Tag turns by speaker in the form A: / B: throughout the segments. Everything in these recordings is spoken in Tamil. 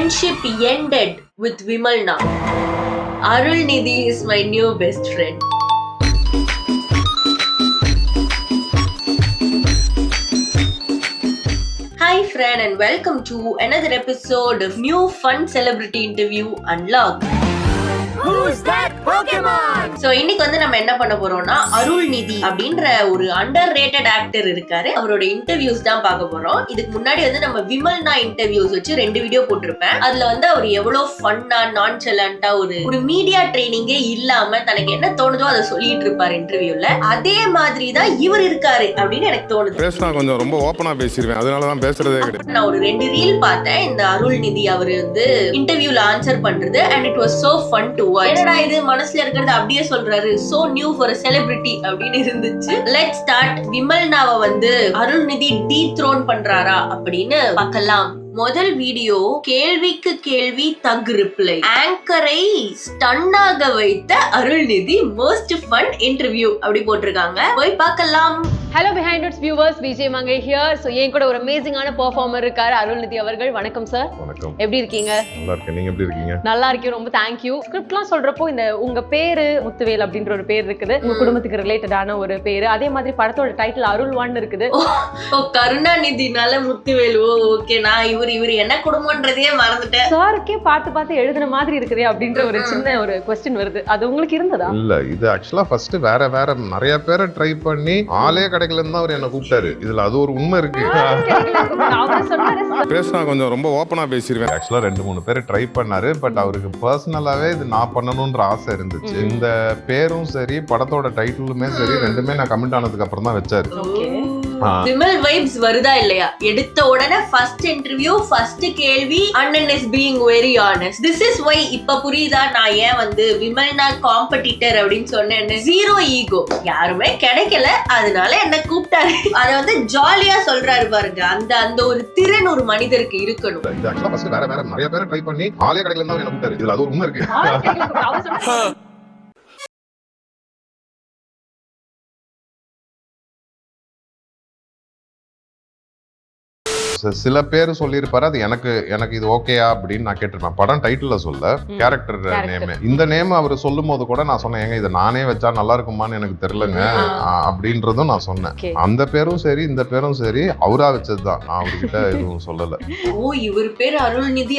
A: friendship ended with Vimalna. Arulnidhi is my new best friend. Hi friend and welcome to another episode of new fun celebrity interview Unlocked.
B: Who's that Pokemon?
A: So இன்னைக்கு வந்து நம்ம என்ன பண்ண போறோம்னா அருள்நிதி அப்படின்ற ஒரு அண்டர் ரேட்டட் ஆக்டர் இருக்காரு. அவரோட இன்டர்வியூஸ் தான் பார்க்க போறோம். இதுக்கு முன்னாடி வந்து நம்ம விமல்னா இன்டர்வியூஸ் வச்சு 2 வீடியோ போட்டிருப்பேன். அதுல வந்து அவர் எவ்வளவு ஃபன்னா நான்செலண்டா ஒரு மீடியா ட்ரைனிங்கே இல்லாம தனக்கு என்ன தோணுதோ அதை சொல்லிட்டு இருப்பாரு இன்டர்வியூல. அதே மாதிரி தான் இவர் இருக்காரு அப்படின்னு எனக்கு தோணுது.
C: பேசினா கொஞ்சம் ரொம்ப ஓப்பனா பேசிடுவேன், அதனாலதான் பேசுறதே கிடையாது.
A: நான் ஒரு 2 ரீல் பார்த்தேன். இந்த அருள்நிதி அவர் வந்து இன்டர்வியூல ஆன்சர் பண்றது and it was so fun to watch. என்னடா இது மனசுல இருக்கிறது அப்படியே சொல்றாரு, so new for a celebrity அப்படின்னு இருந்துச்சு. Let's start. விமல்னாவை வந்து அருள்நிதி டீத்ரோன் பண்றாரா அப்படின்னு பார்க்கலாம். முதல் வீடியோ கேள்விக்கு கேள்வி தக் ரிப்ளை. ஆங்கரை ஸ்டன்னாக வைத்த அருள்நிதி மோஸ்ட் ஃபன் இன்டர்வியூ அப்படி போட்டிருக்காங்க. போய் பார்க்கலாம்.
B: Hello behind it's viewers, Vijay Mangai here. So என் கூட ஒரு அமேசிங்கான பெர்ஃபார்மர் இருக்காரு அருள்நிதி அவர்கள். வணக்கம் சார்.
C: வணக்கம்.
B: எப்படி இருக்கீங்க?
C: நல்லா இருக்கேன். நீங்க எப்படி இருக்கீங்க?
B: நல்லா இருக்கேன், ரொம்ப தேங்க்யூ. ஸ்கிரிப்ட்லாம் சொல்றப்போ இந்த உங்க பேரு முத்துவேல் அப்படின்ற ஒரு பேர் இருக்குது, உங்க குடும்பத்துக்கு ரிலேட்டடான ஒரு பேரு. அதே மாதிரி படத்தோட டைட்டில் அருள்வான் இருக்குது.
A: ஓ கருணாநிதினால முத்துவேல். ஓகே, நான் இவர் என்ன குடும்பம்ன்றதையே மறந்துட்டேன்.
B: சாருக்கே பார்த்து எழுதுன மாதிரி இருக்குதே அப்படின்ற ஒரு சின்ன ஒரு கொஸ்டின் வருது. அது உங்களுக்கு இருந்ததா?
C: இல்ல, இது ஆக்சுவலா ஃபர்ஸ்ட் வேற நிறைய பேரை ட்ரை பண்ணி ஆளே கிடைக்கலன்னு தான் அவர் என்ன கூப்பிட்டாரு. இதுல அது ஒரு உண்மை இருக்கு. பேசினா கொஞ்சம் ரொம்ப ஓப்பனா பேசிடுவேன். ஆக்சுவலா 2-3 பேரை ட்ரை பண்ணாரு. பட் அவருக்கு பர்சனலாவே இது நான் பண்ணணும்ன்ற ஆசை இருந்துச்சு. இந்த பேரும் சரி படத்தோட டைட்டிலுமே சரி ரெண்டுமே நான் கமெண்ட் ஆனதுக்கு அப்புறம் தான் வச்சாரு.
A: விமல் வைப்ஸ் வருதா இல்லையா? எடுத்த உடனே ஃபர்ஸ்ட் இன்டர்வியூ ஃபர்ஸ்ட் கேள்வி அண்ணன் is being very honest. This is why இப்ப புரியுதா நான் ஏன் வந்து விமல்னா காம்படிட்டர் அப்படின்னு சொன்னேன்னு. ஜீரோ ஈகோ, யாருமே கிடைக்கல அதனால என்ன கூப்பிட்டாரு. அத வந்து ஜாலியா சொல்றாரு பாருங்க. அந்த ஒரு திறன் ஒரு மனிதருக்கு இருக்கணும்.
C: இது ஆக்சுவலா ஃபர்ஸ்ட் வேற நிறைய பேரை ட்ரை பண்ணி ஆளே கிடைக்கலன்னு தான் என்ன கூப்பிட்டாரு. இதுல அது ஒரு உண்மை இருக்கு. சில பேர் சொல்லியிருப்பாரு, அது எனக்கு இது ஓகேயா அப்படின்னு நான் கேட்டிருப்பேன். படம் டைட்டில் சொல்ல, கேரக்டர் நேம். இந்த நேம் அவர் சொல்லும் போது கூட நான் சொன்னேன், ஏங்க இதை நானே வச்சா நல்லா இருக்குமான்னு எனக்கு தெரியலங்க அப்படின்றதும் நான் சொன்னேன். அந்த பேரும் சரி இந்த பேரும் சரி அவரா வச்சதுதான், நான் அவர்கிட்ட எதுவும் சொல்லல.
A: ஓ, இவர் பேர் அருள்நிதி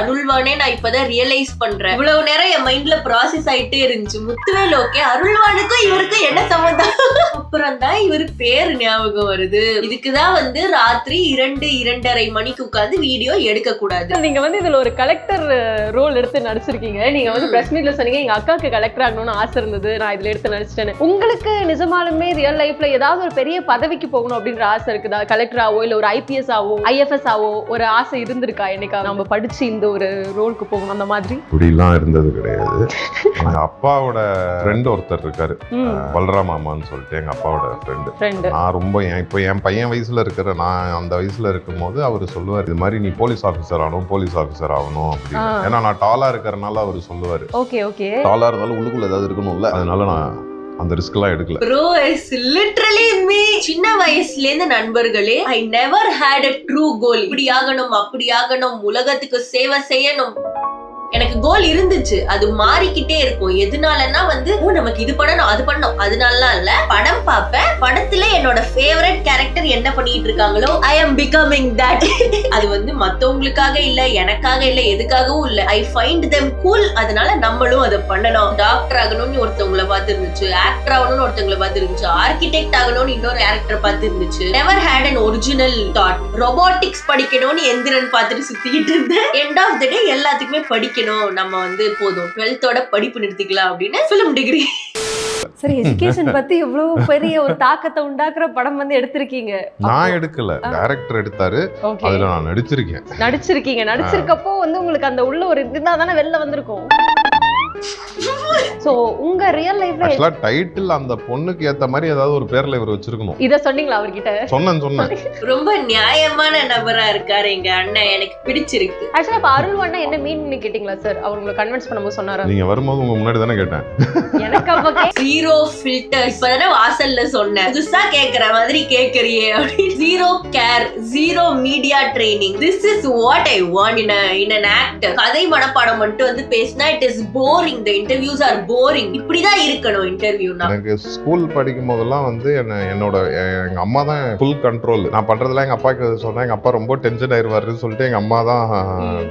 A: அருள்வானே நான் இப்பதான் ரியலைஸ் பண்றேன். இவ்வளவு நேரம் என் மைண்ட்ல ப்ராசஸ் ஆயிட்டே இருந்துச்சு. முத்துவேல் ஓகே, அருள்வானுக்கும் இவருக்கும் என்ன சம்பந்தம்? அப்புறம் தான் இவர் பேர் ஞாபகம் வருது. இதுக்குதான் வந்து ராத்திரி 2:30 மணிக்கு உட்கார்ந்து வீடியோ எடுக்க கூடாது.
B: நீங்க வந்து இதுல ஒரு கலெக்டர் ரோல் எடுத்து நடிச்சிருக்கீங்க. நீங்க வந்து பிரஸ் மீட்ல சொன்னீங்க எங்க அக்காக்கு கலெக்டர் ஆகணும்னு ஆசை இருந்தது, நான் இதுல எடுத்து நடிச்சிட்டேன். உங்களுக்கு நிஜமாலுமே ரியல் லைஃப்ல ஏதாவது ஒரு பெரிய பதவிக்கு போகணும் அப்படின்ற ஆசை இருக்குதா? கலெக்டர் ஆவோ இல்ல ஒரு IPS ஆவோ IFS ஆவோ ஒரு ஆசை இருந்திருக்கா? என்னைக்கா நம்ம படிச்சு இந்த ஒரு ரோலுக்கு போகணும் அந்த மாதிரி?
C: இப்படிலாம் இருந்தது கிடையாது. எங்க அப்பாவோட ஃப்ரெண்ட் ஒருத்தர் இருக்காரு, பல்ராம் மாமான்னு சொல்லிட்டு, எங்க அப்பாவோட ஃப்ரெண்டு. நான் ரொம்ப இப்போ என் பையன் வயசுல இருக்கிற, நான் அந்த வயசுல இருக்கும்போது அவரு சொல்லுவாரு, இது மாதிரி நீ போலீஸ் ஆஃபீஸர் ஆகணும் அப்படின்னு. ஏன்னா நான் டாலா இருக்கிறனால அவரு சொல்லுவாரு, டாலா இருந்தாலும் உள்ளுக்குள்ள ஏதாவது இருக்கணும்ல, அதனால நான் அந்த ரிஸ்க் எல்லாம் எடுக்கல.
A: Bro, it's literally me. சின்ன வயசுல இருந்து நண்பர்களே, I never had a true goal. இப்படி ஆகணும் அப்படி ஆகணும், உலகத்துக்கு சேவை செய்யணும். எனக்கு கோல் இருந்துச்சு, அது மாறிக்கிட்டே இருக்கும். எதுனாலன்னா வந்து நமக்கு இது பண்ணணும் அது பண்ணணும் அதனால இல்ல. படம் பார்ப்பேன், படத்துல என்னோட ஃபேவரட் கேரக்டர் என்ன பண்ணிட்டு இருக்காங்களோ I am becoming that. அது வந்து மத்தவங்களுக்காக இல்ல, எனக்காக இல்ல, எதுக்காகவும் இல்ல. I find them cool. அதனால நம்மளும் அதை பண்ணணும். டாக்டர் ஆகணும்னு ஒருத்தவங்களை பார்த்து இருந்துச்சு, ஆக்டர் ஆகணும்னு ஒருத்தவங்களை பார்த்து இருந்துச்சு, ஆர்கிடெக்ட் ஆகணும்னு இன்னொரு கேரக்டர் பார்த்து இருந்துச்சு. never had an original thought. robotics படிக்கணும்னு எந்திரன் பார்த்துட்டு சுத்திக்கிட்டு இருந்தேன். end of the day எல்லாத்துக்குமே படிக்க நம்ம வந்து போதும் 12th படிப்பு நிறுத்திக்கலாம் அப்படின்னு ஃபிலிம் டிகிரி.
B: சரி, எஜுகேஷன் பத்தி இவ்வளவு பெரிய ஒரு தாக்கத்தை உண்டாக்குற படம் வந்து எடுத்திருக்கீங்க.
C: நான் எடுக்கல, டைரக்டர் எடுத்தாரு, அதுல நான் நடிச்சிருக்கப்போ
B: வந்து உங்களுக்கு அந்த உள்ள ஒரு இருந்தா தானே வெளில வந்திருக்கும். சோ உங்க ரியல் லைஃப்ல
C: ஆக்சுவலா டைட்டில் அந்த பொண்ணுக்கு ஏத்த மாதிரி ஏதாவது ஒரு பேர்ல இவர் வச்சிருக்கணும்.
B: இத சொன்னீங்களா அவர்கிட்ட?
C: சொன்னேன்.
A: ரொம்ப நியாயமான நபரா இருக்காரு எங்க அண்ணன், எனக்கு பிடிச்சிருக்கு.
B: ஆக்சுவலா இப்ப அருள் வண்ணா என்ன மீன் கேட்டீங்களா சார்? அவர் உங்களை கன்வின்ஸ் பண்ணும்போது சொன்னாரா?
C: நீங்க வரும்போது உங்க முன்னாடி தானே கேட்டேன்.
B: எனக்கு அப்ப
A: ஜீரோ ஃபில்டர் இப்பதானே வாசல்ல சொன்னேன், புதுசா கேக்குற மாதிரி கேக்குறியே அப்படி. Zero care, zero media training, this is what I want in an actor. கதை மனப்பாடம் மட்டும் வந்து பேசினா it is boring, the interviews are boring. இப்படிதான் இருக்கணும் இன்டர்வியூனா.
C: எனக்கு ஸ்கூல் படிக்கும் போதெல்லாம் வந்து எங்க அம்மா தான் ஃபுல் கண்ட்ரோல். நான் பண்றதுல எங்க அப்பாக்கு சொன்னா எங்க அப்பா ரொம்ப டென்ஷன் ஆயிருவாருன்னு சொல்லிட்டு எங்க அம்மா தான்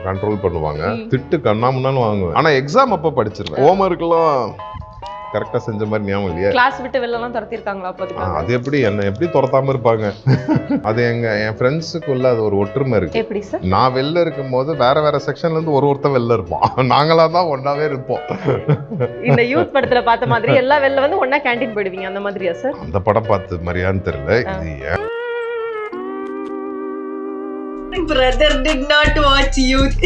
C: கண்ட்ரோல் பண்ணுவாங்க. திட்டு கண்ணா முன்னான்னு வாங்குவேன். ஆனா எக்ஸாம் அப்ப படிச்சிருவேன். ஹோம்வொர்க்லாம் கரெக்டா செஞ்ச மாதிரி ஞாபகம் இல்லையா?
B: கிளாஸ் விட்டு வெளில எல்லாம் துரத்திருக்காங்களா?
C: அது எப்படி என்ன எப்படி துரத்தாம இருப்பாங்க? அது என் ஃப்ரெண்ட்ஸுக்குள்ள அது ஒரு ஒற்றுமை இருக்கு.
B: எப்படி சார்?
C: நான் வெளில இருக்கும் போது வேற செக்ஷன்ல இருந்து ஒருத்தர் வெளில இருப்பான். நாங்களா தான் ஒன்னாவே இருப்போம்.
B: இந்த யூத் படத்துல பார்த்த மாதிரி எல்லாம் வெளில வந்து ஒன்னா கேண்டீன் போயிடுவீங்க, அந்த மாதிரியா சார்?
C: அந்த படம் பார்த்து மாதிரியான்னு தெரியல. இது
A: brother did not watch youth.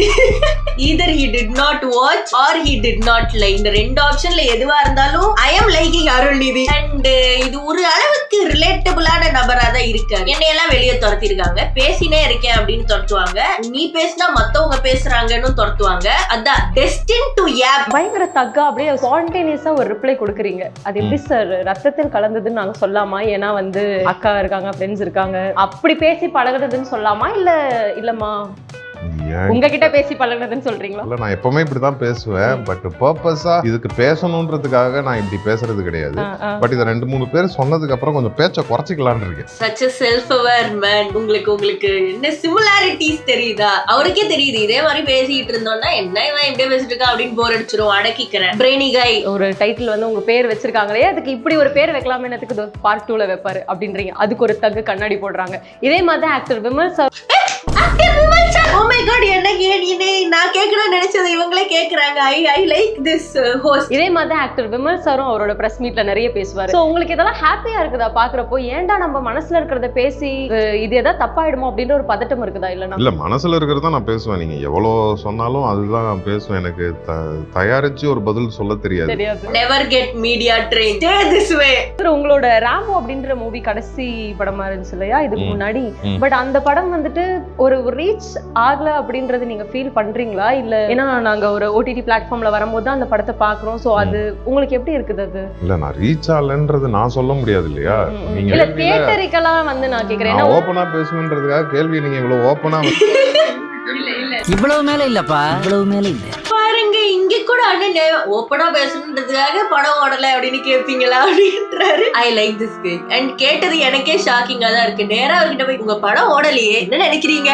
A: Either he did not watch or he did not like. இந்த ரெண்டு ஆப்ஷன்ல எதுவா இருந்தாலும் I am liking Arulnithi. And இது ஒரு அளவுக்கு ரிலேட்டபிளான நபரா தான் இருக்காரு. என்னையெல்லாம் வெளியே துரத்திருக்காங்க, பேசினே இருக்கேன் அப்படின்னு துரத்துவாங்க. நீ பேசினா மத்தவங்க பேசுறாங்கன்னு துரத்துவாங்க. அதான் destined to yap.
B: பயங்கர தக்கா அப்படியே ஸ்பான்டேனியஸா ஒரு ரிப்ளை கொடுக்குறீங்க. அது எப்படி சார் ரத்தத்தில் கலந்ததுன்னு நாங்க சொல்லாமா? ஏன்னா வந்து அக்கா இருக்காங்க, ஃப்ரெண்ட்ஸ் இருக்காங்க, அப்படி பேசி பழகுறதுன்னு சொல்லாமா? இல்லம்மா உங்ககிட்ட பேசி பழகுனதுன்னு சொல்றீங்களா?
C: இல்ல, நான் எப்பவுமே இப்படிதான் பேசுவேன். பட் பர்பஸா இதுக்கு பேசணும்ன்றதுக்காக நான் இப்படி பேசுறது கிடையாது. பட் இத 2-3 பேர் சொன்னதுக்கு அப்புறம் கொஞ்சம் பேச்ச குறைச்சிக்கலாம்னு இருக்கேன்.
A: such a self aware man. உங்களுக்கு என்ன சிமிலாரிட்டிஸ் தெரியுதா? அவருக்கே தெரியுது. இதே மாதிரி பேசிட்டு இருந்தோம்னா என்ன இவன் இப்படியே பேசிட்டு இருக்கா அப்படின்னு போர் அடிச்சிரும். அடக்கிக்கிறேன் பிரெய்னி கை.
B: ஒரு டைட்டில் வந்து உங்க பேர் வச்சிருக்காங்களே, அதுக்கு இப்படி ஒரு பேர் வைக்கலாமே, என்னத்துக்கு பார்ட் 2ல வைப்பாரு அப்படின்றீங்க. அதுக்கு ஒரு தக்கு கண்ணாடி போடுறாங்க. இதே மாதிரி தான் actor Vimal sir.
A: Oh my god, என்ன கேட்டீனே? நான் கேட்கணும்னு நினைச்சது இவங்களே கேக்குறாங்க. I like this host.
B: இதே மாதிரி ஆக்டர் விமல் சாரும் அவரோட பிரஸ் மீட்ல நிறைய பேசுவாரு. சோ உங்களுக்கு இதெல்லாம் ஹாப்பியா இருக்குதா பாக்குறப்போ? ஏன்டா நம்ம மனசுல இருக்கிறத பேசி இது ஏதாவது தப்பாயிடுமோ அப்படின்ற ஒரு பதட்டம் இருக்குதா?
C: இல்ல, மனசுல இருக்கிறத நான் பேசுவேன். நீங்க எவ்வளவு சொன்னாலும் அதுதான் நான் பேசுவேன். எனக்கு தயாரிச்சு ஒரு பதில் சொல்ல தெரியாது.
A: Never get media trained. Stay this way.
B: உங்களோட ராமோ அப்படின்ற மூவி கடைசி படமா இருந்துச்சு இல்லையா இதுக்கு முன்னாடி? பட் அந்த படம் வந்துட்டு ஒரு ரீச் ஆகல அப்படின்றது நீங்க ஃபீல் பண்றீங்களா? இல்ல ஏன்னா நாங்க ஒரு ஓடிடி பிளாட்ஃபார்ம்ல வரும்போது தான் அந்த படத்தை பாக்குறோம். சோ அது உங்களுக்கு எப்படி இருக்குது? அது இல்ல,
C: நான் ரீச் ஆகலன்றது நான் சொல்ல முடியாது இல்லையா? நீங்க
B: இல்ல தியேட்டரிக்கலா வந்து நான் கேக்குறேன்.
C: நான் ஓபனா பேசணும்ன்றதுக்காக கேள்வி நீங்க இவ்வளவு ஓபனா
D: இவ்வளவு மேல இல்லப்பா, இவ்வளவு மேல இல்ல
A: பாருங்க. இங்க கூட அண்ணன் ஓபனா பேசணுன்றதுக்காக படம் ஓடல அப்படின்னு கேட்பீங்களா அப்படின்றாரு. I like this guy. And கேட்டது எனக்கே ஷாக்கிங்கா தான் இருக்கு. நேரா அவர்கிட்ட போய் உங்க படம் ஓடலையே என்ன நினைக்கிறீங்க?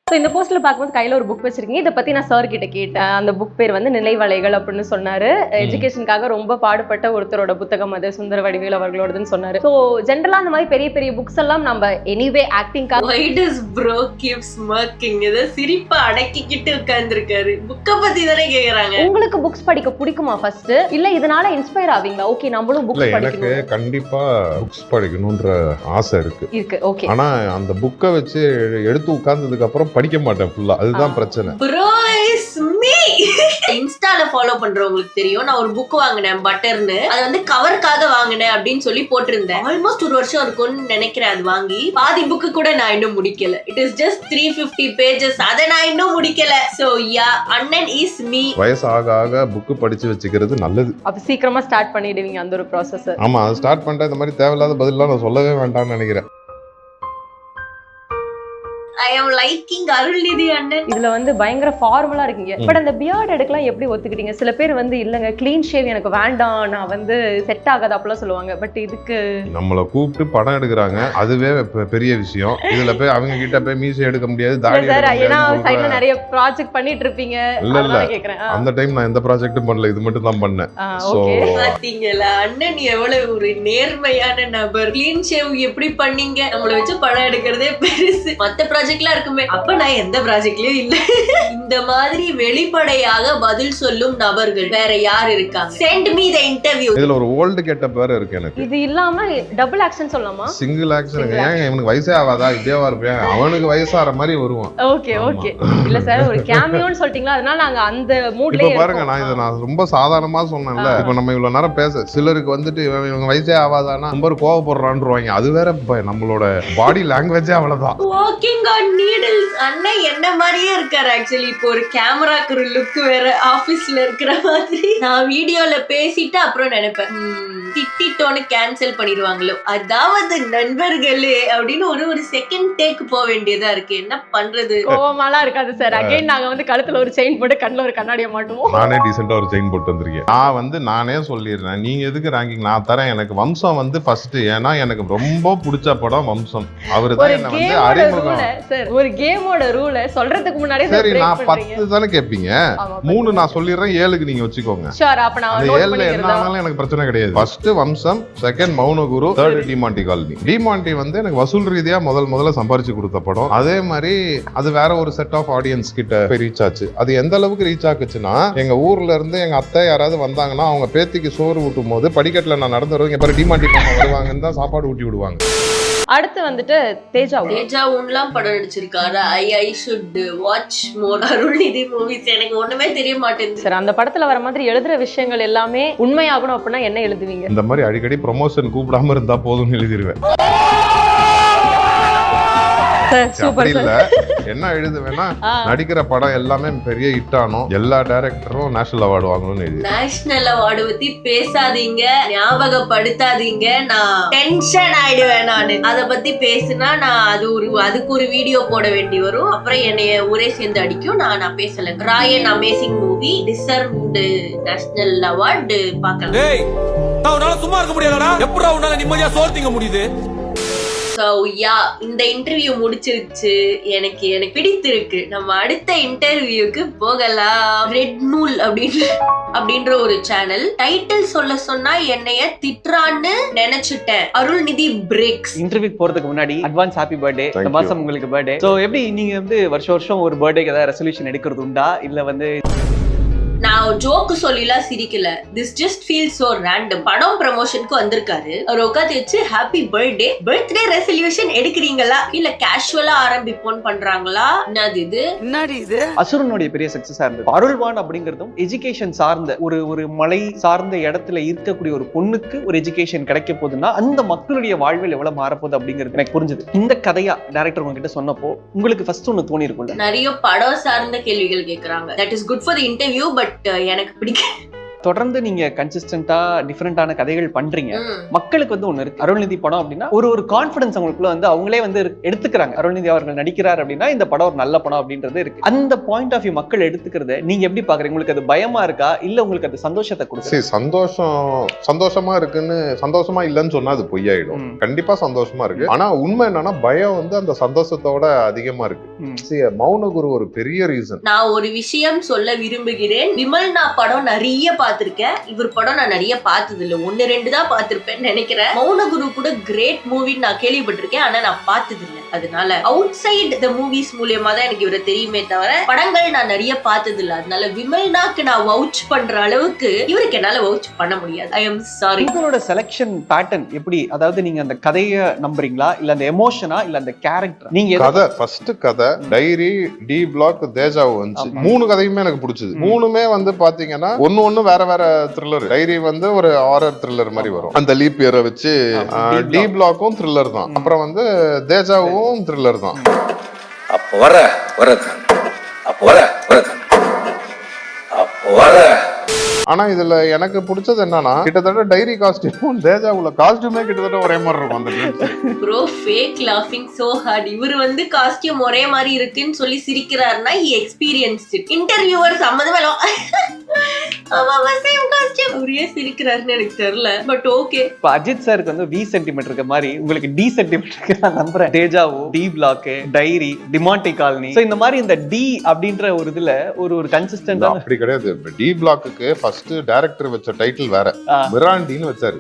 B: இந்த போஸ்ட்ல பார்க்கும்போது கையில ஒரு புக் வச்சிருக்கீங்க. இதை பத்தி நான் சார் கிட்ட கேட்டேன். அந்த புக் பேர் வந்து நினைவலைகள் அப்படின்னு சொன்னாரு. எஜுகேஷனுக்காக ரொம்ப பாடுபட்ட ஒருத்தரோட புத்தகம் அது, சுந்தர வடிவேல் அவர்களோடதுன்னு சொன்னாரு. ஸோ ஜென்ரலா அந்த மாதிரி பெரிய பெரிய புக்ஸ் எல்லாம் நம்ம anyway ஆக்டிங்காக.
A: Why does bro keep smirking? இத சிரிப்பா அடக்கிக்கிட்டு உட்கார்ந்திருக்காரு. புக்க பத்தி தானே கேக்குறாங்க.
B: உங்களுக்கு புக்ஸ் படிக்க பிடிக்குமா ஃபர்ஸ்ட்? இல்ல இதனால இன்ஸ்பயர் ஆவீங்களா? ஓகே நம்மளும் புக்ஸ் படிக்கணும்.
C: எனக்கு கண்டிப்பா புக்ஸ் படிக்கணும்ன்ற ஆசை இருக்கு.
B: ஓகே.
C: ஆனா அந்த புக்கை வச்சு எடுத்து உட்கார்ந்ததுக்கு அப்புறம் படிக்க மாட்டேன் ஃபுல்லா. அதுதான் பிரச்சனை.
A: Bro is me. இன்ஸ்டால ஃபாலோ பண்றவங்களுக்கு தெரியும். நான் ஒரு புக் வாங்கினேன் பட்டர்னு. அது வந்து கவர்க்காக வாங்கினேன் அப்படின்னு சொல்லி போட்டிருந்தேன். ஆல்மோஸ்ட் ஒரு வருஷம் இருக்கும்னு நினைக்கிறேன் அது வாங்கி. பாதி புக்கு கூட நான் இன்னும் முடிக்கல. It is just 350 pages. அதை நான் இன்னும் முடிக்கல. சோ யா, அண்ணன் இஸ் மீ.
C: வயசு ஆக ஆக புக்கு படிச்சு வச்சுக்கிறது நல்லது.
B: அப்ப சீக்கிரமா ஸ்டார்ட் பண்ணிடுவீங்க அந்த ஒரு ப்ராசஸ்?
C: ஆமா, அது ஸ்டார்ட் பண்ணிட்டா இந்த மாதிரி தேவையில்லாத பதிலாம் நான் சொல்லவே வேண்டாம்னு நினைக்கிறேன்.
A: I am liking அருள்நிதி அண்ணன்.
B: இதுல வந்து பயங்கர ஃபார்மலா இருக்கீங்க. பட் அந்த பியர்ட் எடுக்கலாம் எப்படி ஒத்துக்கிட்டீங்க? சில பேர் வந்து இல்லங்க க்ளீன் ஷேவ் எனக்கு வேண்டாம், நான் வந்து செட் ஆகாது அப்படிலாம் சொல்லுவாங்க. பட் இதுக்கு நம்மள கூப்பிட்டு படம் எடுக்கிறாங்க, அதுவே பெரிய விஷயம். இதுல போய் அவங்க கிட்ட போய் மீசை எடுக்க முடியாது, தாடி எடுக்க முடியாது. ஏன்னா சைடுல நிறைய ப்ராஜெக்ட் பண்ணிட்டு இருப்பீங்க. இல்ல கேக்குறேன். அந்த டைம் நான் எந்த ப்ராஜெக்ட்டும் பண்ணல, இது மட்டும் தான் பண்ணேன். சோ
A: பாத்தீங்களா அண்ணன் எவ்வளவு ஒரு நேர்மையான நபர். க்ளீன் ஷேவ் எப்படி பண்ணீங்க? நம்மள வச்சு படம் எடுக்கிறதே பெருசு. மத்த ப்ராஜெக்ட்லாம் இருக்குமே, அப்ப நான் எந்த ப்ராஜெக்ட்லயும் இல்ல. இந்த மாதிரி வெளிப்படையாக பதில் சொல்லும் நபர்கள் வேற யார் இருக்காங்க? Send me the interview.
C: இதுல ஒரு ஓல்டு கெட்ட பேர் இருக்கு எனக்கு.
B: இது இல்லாம டபுள் ஆக்ஷன் சொல்லலாமா?
C: Single action. ஏன் இவனுக்கு வயசே ஆகாதா, இதேவா இருப்பேன், அவனுக்கு வயசாற மாதிரி வருவான்.
B: Okay okay. இல்ல சார், ஒரு கேமியோன்னு சொல்லிட்டீங்களா, அதனால நாங்க அந்த மூட்லயே
C: இப்ப பாருங்க, நான் ரொம்ப சாதாரணமா சொன்னேன்ல. இப்ப நம்ம இவ்வளவு நேரம் பேச சிலருக்கு வந்துட்டு இவங்க வயசே ஆகாதானா ரொம்ப கோவப்படுறான்றாங்க. அது வேற நம்மளோட பாடி லாங்குவேஜே அவ்வளவுதான்.
A: Walking on needles. அண்ணன் என்ன மாதிரியே இருக்காரு ஆக்சுவலி. இப்போ ஒரு கேமராக்கு ஒரு லுக் வேற, ஆபீஸ்ல இருக்கிற மாதிரி. நான் வீடியோல பேசிட்டு அப்புறம் நினைப்பேன், திட்டிட்டோன்னு கேன்சல் பண்ணிடுவாங்களோ, அதாவது நண்பர்களே அப்படின்னு ஒரு செகண்ட் டேக் போக வேண்டியதா இருக்கு. என்ன பண்றது?
B: கோவமாலாம் இருக்காது சார். அகைன் நாங்க வந்து கழுத்துல ஒரு செயின் போட்டு கண்ணுல ஒரு கண்ணாடியை மாட்டுவோம்.
C: நானே டீசெண்டா ஒரு செயின் போட்டு வந்திருக்கேன். நானே சொல்லிடுறேன், நீங்க எதுக்கு ரேங்கிங் நான் தரேன். எனக்கு வம்சம் வந்து ஃபர்ஸ்ட். ஏன்னா எனக்கு ரொம்ப பிடிச்ச படம் வம்சம். அவருதான் என்ன வந்து அறிமுகம்.
B: சார், ஒரு கேமோட ரூல சொல்றதுக்கு முன்னாடியே
C: சரி, நான் 10 தானே கேட்பீங்க, 3 நான் சொல்லிடுறேன், 7க்கு நீங்க வச்சுக்கோங்க.
B: ஷூர். அப்ப நான்
C: அந்த 7ல என்ன ஆனாலும் எனக்கு பிரச்சனை கிடையாது. ஃபர்ஸ்ட் வம்சம், second Mounaguru, third Demonte colony. Demonte வந்து எனக்கு வசூல் ரீதியா முதல்ல சம்பாரிச்சு கொடுத்த படம். அதே மாதிரி அது வேற ஒரு செட் ஆஃப் ஆடியன்ஸ் கிட்ட ரீச் ஆச்சு. அது எந்த அளவுக்கு ரீச் ஆக்குச்சுன்னா, எங்க ஊர்ல இருந்து எங்க அத்தை யாராவது வந்தாங்கன்னா அவங்க பேத்திக்கு சோறு ஊட்டும் போது படிக்கட்டுல நான் நடந்து வருவேன், பாரு டிமாண்டி மாமா வருவாங்கன்னு தான் சாப்பாடு ஊட்டி விடுவாங்க.
B: அடுத்து வந்துட்டு
A: தேஜாவுன்லாம் படம் நடிச்சிருக்காரு. I should watch more Arulnithi movies. எனக்கு ஒண்ணுமே தெரிய மாட்டேங்குது
B: சார். அந்த படத்துல வர மாதிரி எழுதுற விஷயங்கள் எல்லாமே உண்மையாகணும் அப்படின்னா என்ன எழுதுவீங்க?
C: இந்த மாதிரி அடிக்கடி ப்ரொமோஷன் கூப்பிடாம இருந்தா போதும்னு எழுதிருவேன். அப்படி இல்ல, என்ன எழுதுவேன்னா, நடிக்கிற படம் எல்லாமே பெரிய ஹிட் ஆனும், எல்லா டைரக்டரும் நேஷனல் அவார்டு வாங்கணும்னு எழுதி.
A: நேஷனல் அவார்டு பத்தி பேசாதீங்க, ஞாபகப்படுத்தாதீங்க, நான் டென்ஷன் ஆயிடுவேன். நானு அத பத்தி பேசினா நான் அதுக்கு ஒரு வீடியோ போட வேண்டி வரும். அப்புறம் என்னைய ஊரே சேர்ந்து அடிக்கும். நான் பேசல. Raayan amazing movie, deserved national award பார்க்கலாம்.
E: சும்மா இருக்க முடியாதா? எப்படா உன்னால நிம்மதியா சோறு திங்க முடியுது?
A: இந்த இன்டர்வியூ முடிச்சிருச்சு. எனக்கு பிடித்திருக்கு. நம்ம அடுத்த இன்டர்வியூக்கு போகலாம். ரெட் நூல் அப்படின்ற ஒரு சேனல். டைட்டில் சொல்ல சொன்னா என்னைய திட்டுறான்னு நினைச்சிட்டேன். அருள்நிதி பிரேக்ஸ்.
F: இன்டர்வியூக்கு போறதுக்கு முன்னாடி அட்வான்ஸ் ஹாப்பி பர்த்டே. இந்த மாசம் உங்களுக்கு பர்த்டே. சோ எப்படி நீங்க வந்து வருஷம் ஒரு பர்த்டேக்கு ஏதாவது ரெசல்யூஷன் எடுக்கிறது உண்டா, இல்ல வந்து?
A: நான் ஜோக்கு சொல்லிலாம் சிரிக்கல. This just feel so random. படம் ப்ரமோஷனுக்கு வந்திருக்காரு. அவர் உட்காந்து வச்சு ஹாப்பி பர்த்டே ரெசல்யூஷன் எடுக்கிறீங்களா, இல்ல கேஷுவலா ஆரம்பிப்போன்னு பண்றாங்களா? என்னது இது?
F: அசுரனுடைய பெரிய சக்சஸா இருந்தது. அருள்வான் அப்படிங்கறதும் எஜுகேஷன் சார்ந்த ஒரு மலை சார்ந்த இடத்துல இருக்கக்கூடிய ஒரு பொண்ணுக்கு ஒரு எஜுகேஷன் கிடைக்க போகுதுன்னா அந்த மக்களுடைய வாழ்வில் எவ்வளவு மாறப்போகுது அப்படிங்கிறது எனக்கு புரிஞ்சது. இந்த கதையா டைரக்டர் உங்ககிட்ட சொன்னப்போ உங்களுக்கு ஃபர்ஸ்ட் ஒன்னு தோணி இருக்கும்ல,
A: நிறைய படம் சார்ந்த கேள்விகள் கேக்குறாங்க. That is good for the interview. But எனக்கு பிடிக்கும்.
F: தொடர்ந்து நீங்க கன்சிஸ்டன்டா டிஃபரெண்டான கதைகள் பண்றீங்க. மக்களுக்கு வந்து ஒண்ணு இருக்கு, அருள்நிதி படம் அப்படின்னா ஒரு கான்பிடன்ஸ் அவங்களுக்குள்ள வந்து அவங்களே வந்து எடுத்துக்கிறாங்க. அருள்நிதி அவர்கள் நடிக்கிறார் அப்படின்னா இந்த படம் ஒரு நல்ல படம் அப்படின்றது இருக்கு. அந்த பாயிண்ட் ஆஃப் வியூ மக்கள் எடுத்துக்கிறத நீங்க எப்படி பாக்குறீங்க? உங்களுக்கு அது பயமா இருக்கா, இல்ல உங்களுக்கு அது சந்தோஷத்தை கொடுக்குது?
C: சந்தோஷமா இருக்குன்னு, சந்தோஷமா இல்லன்னு சொன்னா அது பொய்யாயிடும். கண்டிப்பா சந்தோஷமா இருக்கு. ஆனா உண்மை என்னன்னா, பயம் வந்து அந்த சந்தோஷத்தோட அதிகமா இருக்கு. மௌனகுரு ஒரு பெரிய ரீசன்.
A: நான் ஒரு விஷயம் சொல்ல விரும்புகிறேன். விமல்னா படம் நிறைய பார்த்திருக்கேன். இவர் படம் நான் நிறைய பார்த்தது இல்ல, 1-2 தான் பார்த்திருப்பேன் நினைக்கிறேன். மௌனகுரு கூட கிரேட் மூவின்னு நான் கேள்விப்பட்டிருக்கேன், ஆனா நான் பார்த்தது இல்ல. அதனால அவுட் சைட் த மூவிஸ் மூலியமா தான் எனக்கு இவரை தெரியுமே தவிர படங்கள் நான் நிறைய பார்த்தது இல்ல. அதனால விமல்னாக்கு நான் வவுச் பண்ற அளவுக்கு இவருக்கு என்னால வவுச் பண்ண முடியாது. I am sorry.
F: உங்களோட செலக்ஷன் பேட்டர்ன் எப்படி? அதாவது நீங்க அந்த கதையை நம்புறீங்களா, இல்ல அந்த எமோஷனா, இல்ல அந்த கேரக்டர்? நீங்க
C: கதை, ஃபர்ஸ்ட் கதை டைரி, டி பிளாக், தேஜாவு வந்து 3 கதையுமே எனக்கு பிடிச்சது. 3மே வந்து பாத்தீங்கன்னா ஒன்னு வேற வேற த்ரில்லர். டைரி வந்து ஒரு ஹாரர் த்ரில்லர் மாதிரி வரும், அந்த லீப் இயரை வச்சு. டி பிளாக்கும் த்ரில்லர் தான். அப்புறம் வந்து தேஜாவும் த்ரில்லர் தான்.
E: அப்போ வர
C: ஆனா இதுல எனக்கு பிடிச்சது என்னன்னா, கிட்டத்தட்ட டைரி காஸ்டியூம் தேஜாவுல காஸ்டியூமே கிட்டத்தட்ட ஒரே மாதிரி இருக்கும். அந்த
A: ப்ரோ ஃபேக் லாஃபிங் சோ ஹார்ட். இவர் வந்து காஸ்டியூம் ஒரே மாதிரி இருக்குன்னு சொல்லி சிரிக்கிறாருன்னா ஹி எக்ஸ்பீரியன்ஸ்ட் இட். இன்டர்வியூவர் சம்மதமே இல்ல, சேம் காஸ்டியூம், அவரே சிரிக்கிறாருன்னு எனக்கு தெரியல. But okay.
F: இப்ப அஜித் சாருக்கு வந்து வி சென்டிமெண்ட் இருக்க மாதிரி உங்களுக்கு டி சென்டிமெண்ட் இருக்கு நான் நம்புறேன். Dejavu, D Block, Diary, Demonte Colony, so இந்த மாதிரி இந்த டி அப்படின்ற ஒரு இதுல ஒரு கன்சிஸ்டன்ட்.
C: அப்படி கிடையாது. டி பிளாக்குக்கு ஃபர்ஸ்ட் டைரக்டர் வச்ச டைட்டில் வேற, மிராண்டின்னு வச்சாரு.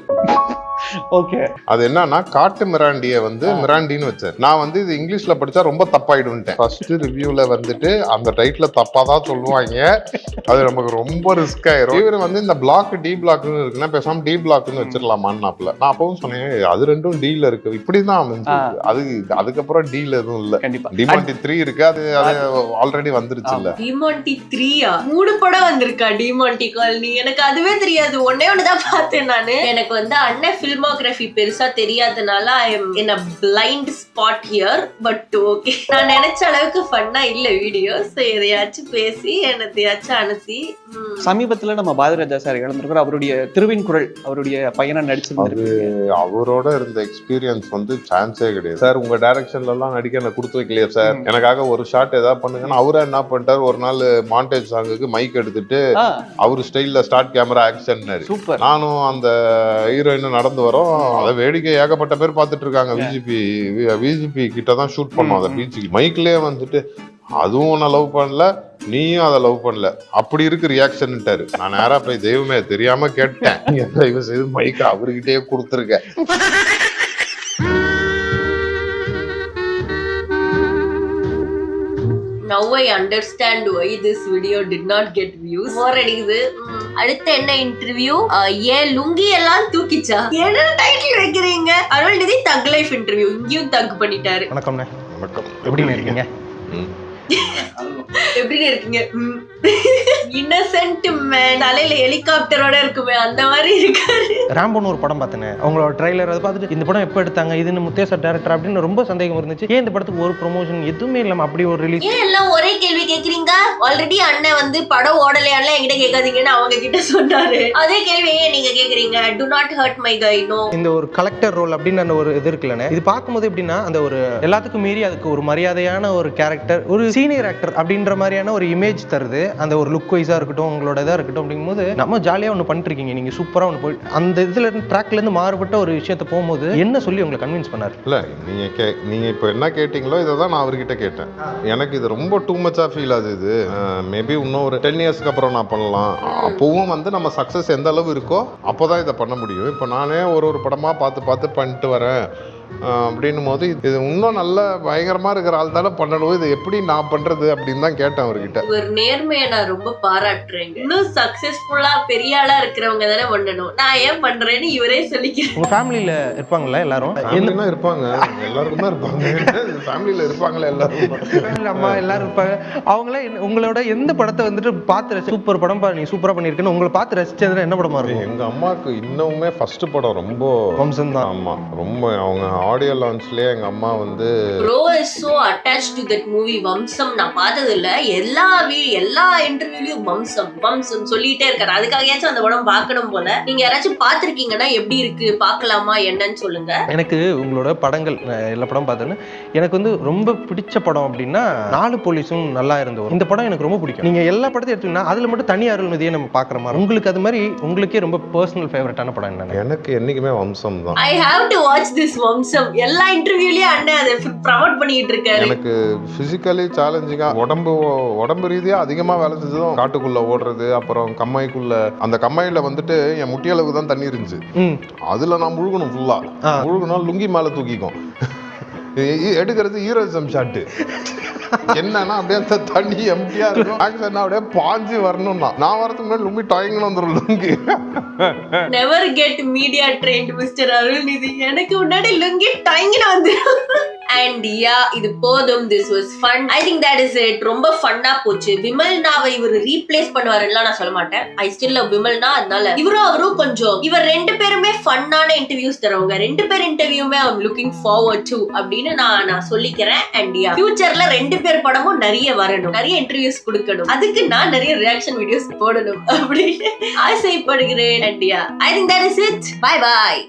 F: ஓகே.
C: அது என்னன்னா காட்டு மிராண்டிய வந்து மிராண்டின்னு வச்சார். நான் வந்து இது இங்கிலீஷ்ல படிச்சா ரொம்ப தப்பாயிடுன்ட்டேன். ஃபர்ஸ்ட் ரிவ்யூல வந்துட்டு அந்த டைட்டில் தப்பா தான் சொல்லுவாங்க. அது நமக்கு ரொம்ப ரிஸ்க் ஆயிரும். இவர் வந்து இந்த பிளாக் டி பிளாக்னு இருக்குன்னா பேசாம டி பிளாக்னு வச்சிடலாமான்னாப்ல. நான் அப்பவும் சொன்னேன் அது ரெண்டும் டீல இருக்கு. இப்படிதான் அமைஞ்சிருக்கு. அது அதுக்கப்புறம் டீல எதுவும் இல்ல.
F: கண்டிப்பா
C: டிமாண்டி 3 இருக்கு. அது ஆல்ரெடி வந்துருச்சு இல்ல.
A: டிமாண்டி 3 3 படம் வந்திருக்கா டிமாண்டி காலனி? எனக்கு அதுவே தெரியாது. ஒன்னே ஒண்ணுதான் பார்த்தேன் நானு. எனக்கு வந்து அண்ணன் ஃபில்மோகிராஃபி பெருசா தெரியாதனால I am in a blind spot here. But okay, நான் நினைச்ச அளவுக்கு ஃபன்னா இல்ல வீடியோஸ். எதையாச்சும் பேசி என்னத்தையாச்சும் அனுப்பி.
F: சமீபத்துல நம்ம பாரதிராஜா சார் இழந்திருக்கிறோம். அவருடைய திருவின் குரல் அவருடைய பையனா நடிச்சிருந்தாரு.
C: அவரோட இருந்த எக்ஸ்பீரியன்ஸ் வந்து சான்ஸே கிடையாது. சார் உங்க டைரக்ஷன்ல எல்லாம் நடிக்க எனக்கு கொடுத்து வைக்கலையா சார், எனக்காக ஒரு ஷாட் ஏதாவது பண்ணுங்கன்னா அவரா என்ன பண்ணிட்டாரு, ஒரு நாள் மாண்டேஜ் சாங்குக்கு மைக் எடுத்துட்டு அவரு ஸ்டைல்ல ஸ்டார்ட் கேமரா ஆக்ஷன்.
F: சூப்பர்.
C: நானும் அந்த ஹீரோயின் நடந்து வரோம். அதை வேடிக்கை ஏகப்பட்ட பேர் பார்த்துட்டு இருக்காங்க. விஜிபி கிட்ட தான் ஷூட் பண்ணோம். அதை பீச்சுக்கு மைக்லயே வந்துட்டு அதுவும் உன்னை லவ் பண்ணல, நீயும் அதை லவ் பண்ணல, அப்படி இருக்கு ரியாக்ஷன்ட்டாரு. நான் நேரா போய் தெய்வமே தெரியாம கேட்டேன், தயவு செய்து மைக்க அவர்கிட்டயே கொடுத்துருக்க.
A: Now I understand why this video did not get views. அடிக்குது. அடுத்த என்ன இன்டர்வியூ? ஏன் லுங்கி எல்லாம் தூக்கிச்சா? என்ன டைட்டில் வைக்கிறீங்க? அருள்நிதி தக் லைஃப் இன்டர்வியூ இங்கேயும் தக் பண்ணிட்டாரு.
G: வணக்கம்.
C: வணக்கம்.
G: எப்படி இருக்கீங்க?
A: எப்படி இருக்கீங்க? இன்னசென்ட் மேன், தலையில ஹெலிகாப்டரோட இருக்குமே அந்த மாதிரி இருக்காரு.
G: ராம்போன்னு ஒரு படம் பார்த்தேன். அவங்களோட ட்ரைலர் அதை பார்த்துட்டு இந்த படம் எப்போ எடுத்தாங்க, இதுன்னு முத்தேச டேரக்டர் அப்படின்னு ரொம்ப சந்தேகம் இருந்துச்சு. ஏன் இந்த படத்துக்கு ஒரு ப்ரொமோஷன் எதுவுமே இல்லாம அப்படி ஒரு ரிலீஸ்?
A: ஏன் எல்லாம் ஒரே கேள்வி கேக்குறீங்க? ஆல்ரெடி அண்ணன் வந்து படம் ஓடலையான்ல என்கிட்ட கேட்காதீங்கன்னு அவங்க கிட்ட சொன்னாரு. அதே கேள்வி ஏன் நீங்க கேக்குறீங்க? டு நாட் ஹர்ட் மை கை. நோ. இந்த
G: ஒரு கலெக்டர் ரோல் அப்படின்னு அந்த ஒரு இது இருக்குல்லண்ணே, இது பார்க்கும்போது எப்படின்னா அந்த ஒரு எல்லாத்துக்கும் மீறி அதுக்கு ஒரு மரியாதையான ஒரு கேரக்டர், ஒரு சீனியர் ஆக்டர் அப்படின்ற மாதிரியான ஒரு இமேஜ் தருது. அந்த ஒரு லுக் வைஸா இருக்கட்டும், உங்களோட இதா இருக்கட்டும், அப்படிங்கும்போது நம்ம ஜாலியா ஒன்று பண்ணிட்டு இருக்கீங்க. நீங்க சூப்பரா ஒன்று போய் அந்த இதுல இருந்து ட்ராக்ல இருந்து மாறுபட்ட ஒரு விஷயத்த போகும்போது என்ன சொல்லி உங்களை கன்வின்ஸ் பண்ணாரு?
C: இல்ல நீங்க இப்ப என்ன கேட்டீங்களோ இதை தான் நான் அவர்கிட்ட கேட்டேன். எனக்கு இது ரொம்ப டூ மச்சா ஃபீல் ஆகுது. இது மேபி இன்னும் ஒரு 10 இயர்ஸ்க்கு அப்புறம் நான் பண்ணலாம். அப்பவும் வந்து நம்ம சக்சஸ் எந்த அளவு இருக்கோ அப்போதான் இதை பண்ண முடியும். இப்போ நானே ஒரு படமா பார்த்து பண்ணிட்டு வரேன் அப்படின்னும் போது இது இன்னும் நல்ல பயங்கரமா இருக்கிற ஆள் தானே பண்ணணும். இது எப்படி நான் பண்றது அப்படின்னு தான் கேட்டேன் அவர்கிட்ட.
A: ஒரு நேர்மையை நான் ரொம்ப பாராட்டுறேன். இன்னும் சக்சஸ்ஃபுல்லா பெரிய ஆளா இருக்கிறவங்க தானே பண்ணணும், நான் ஏன் பண்றேன்னு இவரே சொல்லிக்கிறேன்.
G: உங்க ஃபேமிலியில இருப்பாங்களா எல்லாரும்?
C: என்ன இருப்பாங்க, எல்லாருக்கும் தான் இருப்பாங்க. ஃபேமிலியில இருப்பாங்களா எல்லாரும்?
G: அம்மா எல்லாரும் இருப்பாங்க. அவங்கள உங்களோட எந்த படத்தை வந்துட்டு பார்த்து சூப்பர் படம் நீ சூப்பரா பண்ணிருக்கேன்னு உங்களை பார்த்து ரசிச்சதுன்னா என்ன படமா இருக்கும்?
C: எங்க அம்மாவுக்கு இன்னுமே ஃபர்ஸ்ட் படம் ரொம்ப
G: வம்சம் தான்.
C: ஆமா, ரொம்ப அவங்க ஆடியோ லான்ச்லயே எங்க அம்மா வந்து
A: bro is so attached to that movie வம்சம். நான் பார்த்தது இல்ல, எல்லா இன்டர்வியூலயும் வம்சம் சொல்லிட்டே இருக்காரு. அதுக்காகயாச்சும் அந்த படம் பார்க்கணும் போல. நீங்க யாராச்சும் பார்த்திருக்கீங்கன்னா எப்படி இருக்கு, பார்க்கலாமா என்னன்னு சொல்லுங்க. எனக்கு
G: உங்களோட படங்கள் எல்லா படம் பார்த்தேன்னு எனக்கு வந்து ரொம்ப பிடிச்ச படம் அப்படின்னா 4 போலீஸும் நல்லா இருந்தது. இந்த படம் எனக்கு ரொம்ப பிடிக்கும். நீங்க எல்லா படத்தையும் எடுத்தீங்கன்னா அதுல மட்டும் தனி அருள்மதியை நம்ம பாக்குற மாதிரி உங்களுக்கு அது மாதிரி உங்களுக்கே ரொம்ப பர்சனல் ஃபேவரட்டான படம் என்ன?
C: எனக்கு என்னைக்குமே வம்சம் தான்.
A: I have to watch this வம்சம். எல்லா இன்டர்வியூலயும் அண்ணன் அதை ப்ரமோட் பண்ணிட்டு இருக்காரு.
C: எனக்கு பிசிக்கலி சேலஞ்சிங்கா உடம்பு ரீதியா அதிகமா வேலை செஞ்சதும் காட்டுக்குள்ள ஓடுறது, அப்புறம் கம்மாய்க்குள்ள, அந்த கம்மாயில வந்துட்டு என் முட்டியளவுக்கு தான் தண்ணி இருந்துச்சு. அதுல நான் முழுகணும், ஃபுல்லா முழுகணும், லுங்கி மேல தூக்கிக்கும். எடுக்கிறது ஹீரோயிசம் ஷாட். என்னன்னா அப்படியே அந்த தண்ணி எம்டியா இருக்கும், ஆக்சன் அப்படியே பாஞ்சு வரணும்னா நான் வரதுக்கு முன்னாடி லுங்கி டாயிங்னு வந்துடும். Lungi
A: never get media trained mister Arulnithi. எனக்கு முன்னாடி லுங்கி டாயிங்னு வந்துடும். And yeah, இது போதும். This was fun. I think that is it. ரொம்ப ஃபன்னா போச்சு. விமல்னாவை இவர் ரீப்ளேஸ் பண்ணுவாருன்னா நான் சொல்ல மாட்டேன். I still love விமல்னா. அதனால அவரும் கொஞ்சம் இவர் 2 பேருமே ஃபன்னான இன்டர்வியூஸ் தரவங்க. 2 பேர் இன்டர்வியூமே I'm looking forward to அப்படின்னு நான் சொல்லிக்கிறேன். And yeah, ஃபியூச்சர்ல 2 பேர் படமும் நிறைய வரணும், நிறைய இன்டர்வியூஸ் கொடுக்கணும், அதுக்கு நான் நிறைய ரியாக்ஷன் வீடியோஸ் போடணும் அப்படின்னு ஆசைப்படுகிறேன். And yeah, I think that is it. Bye bye.